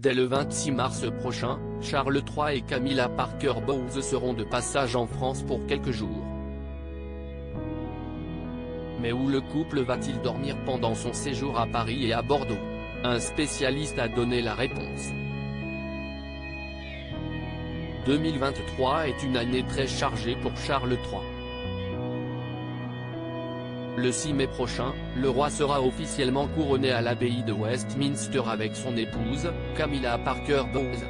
Dès le 26 mars prochain, Charles III et Camilla Parker Bowles seront de passage en France pour quelques jours. Mais où le couple va-t-il dormir pendant son séjour à Paris et à Bordeaux? Un spécialiste a donné la réponse. 2023 est une année très chargée pour Charles III. Le 6 mai prochain, le roi sera officiellement couronné à l'abbaye de Westminster avec son épouse, Camilla Parker Bowles.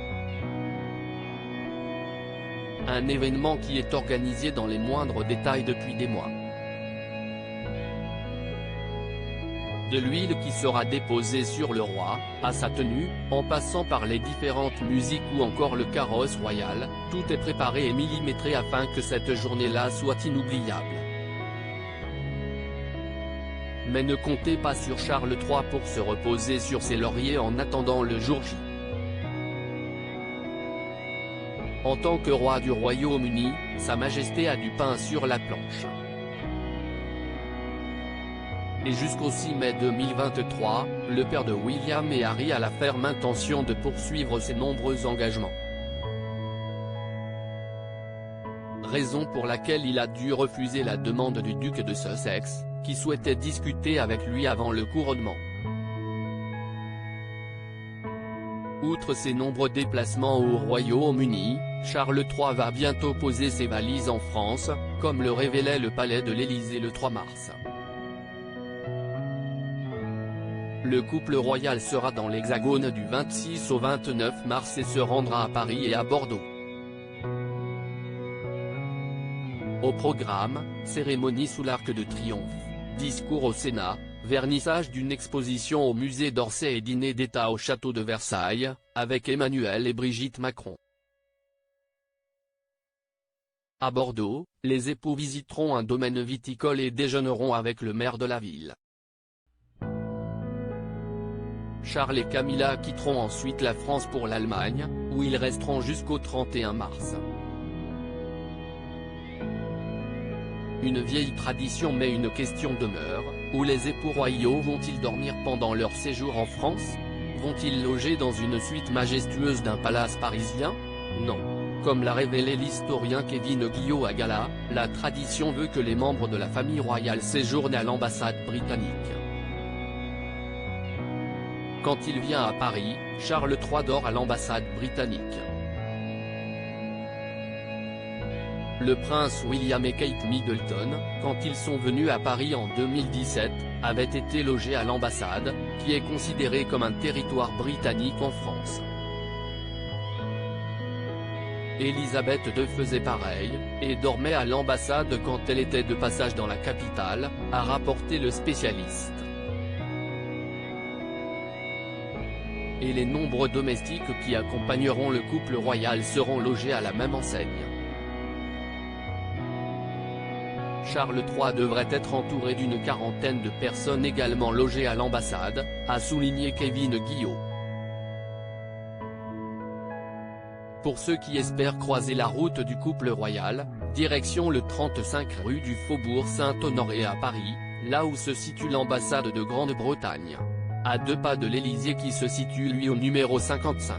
Un événement qui est organisé dans les moindres détails depuis des mois. De l'huile qui sera déposée sur le roi, à sa tenue, en passant par les différentes musiques ou encore le carrosse royal, tout est préparé et millimétré afin que cette journée-là soit inoubliable. Mais ne comptez pas sur Charles III pour se reposer sur ses lauriers en attendant le jour J. En tant que roi du Royaume-Uni, Sa Majesté a du pain sur la planche. Et jusqu'au 6 mai 2023, le père de William et Harry a la ferme intention de poursuivre ses nombreux engagements. Raison pour laquelle il a dû refuser la demande du duc de Sussex, qui souhaitait discuter avec lui avant le couronnement. Outre ses nombreux déplacements au Royaume-Uni, Charles III va bientôt poser ses valises en France, comme le révélait le palais de l'Élysée le 3 mars. Le couple royal sera dans l'Hexagone du 26 au 29 mars et se rendra à Paris et à Bordeaux. Au programme, cérémonie sous l'Arc de Triomphe, discours au Sénat, vernissage d'une exposition au musée d'Orsay et dîner d'État au château de Versailles, avec Emmanuel et Brigitte Macron. À Bordeaux, les époux visiteront un domaine viticole et déjeuneront avec le maire de la ville. Charles et Camilla quitteront ensuite la France pour l'Allemagne, où ils resteront jusqu'au 31 mars. Une vieille tradition mais une question demeure, où les époux royaux vont-ils dormir pendant leur séjour en France? Vont-ils loger dans une suite majestueuse d'un palace parisien? Non. Comme l'a révélé l'historien Kevin Guillot à Gala, la tradition veut que les membres de la famille royale séjournent à l'ambassade britannique. Quand il vient à Paris, Charles III dort à l'ambassade britannique. Le prince William et Kate Middleton, quand ils sont venus à Paris en 2017, avaient été logés à l'ambassade, qui est considérée comme un territoire britannique en France. Élisabeth II faisait pareil, et dormait à l'ambassade quand elle était de passage dans la capitale, a rapporté le spécialiste. Et les nombreux domestiques qui accompagneront le couple royal seront logés à la même enseigne. Charles III devrait être entouré d'une quarantaine de personnes également logées à l'ambassade, a souligné Kevin Guillot. Pour ceux qui espèrent croiser la route du couple royal, direction le 35 rue du Faubourg Saint-Honoré à Paris, là où se situe l'ambassade de Grande-Bretagne. À 2 pas de l'Élysée qui se situe lui au numéro 55.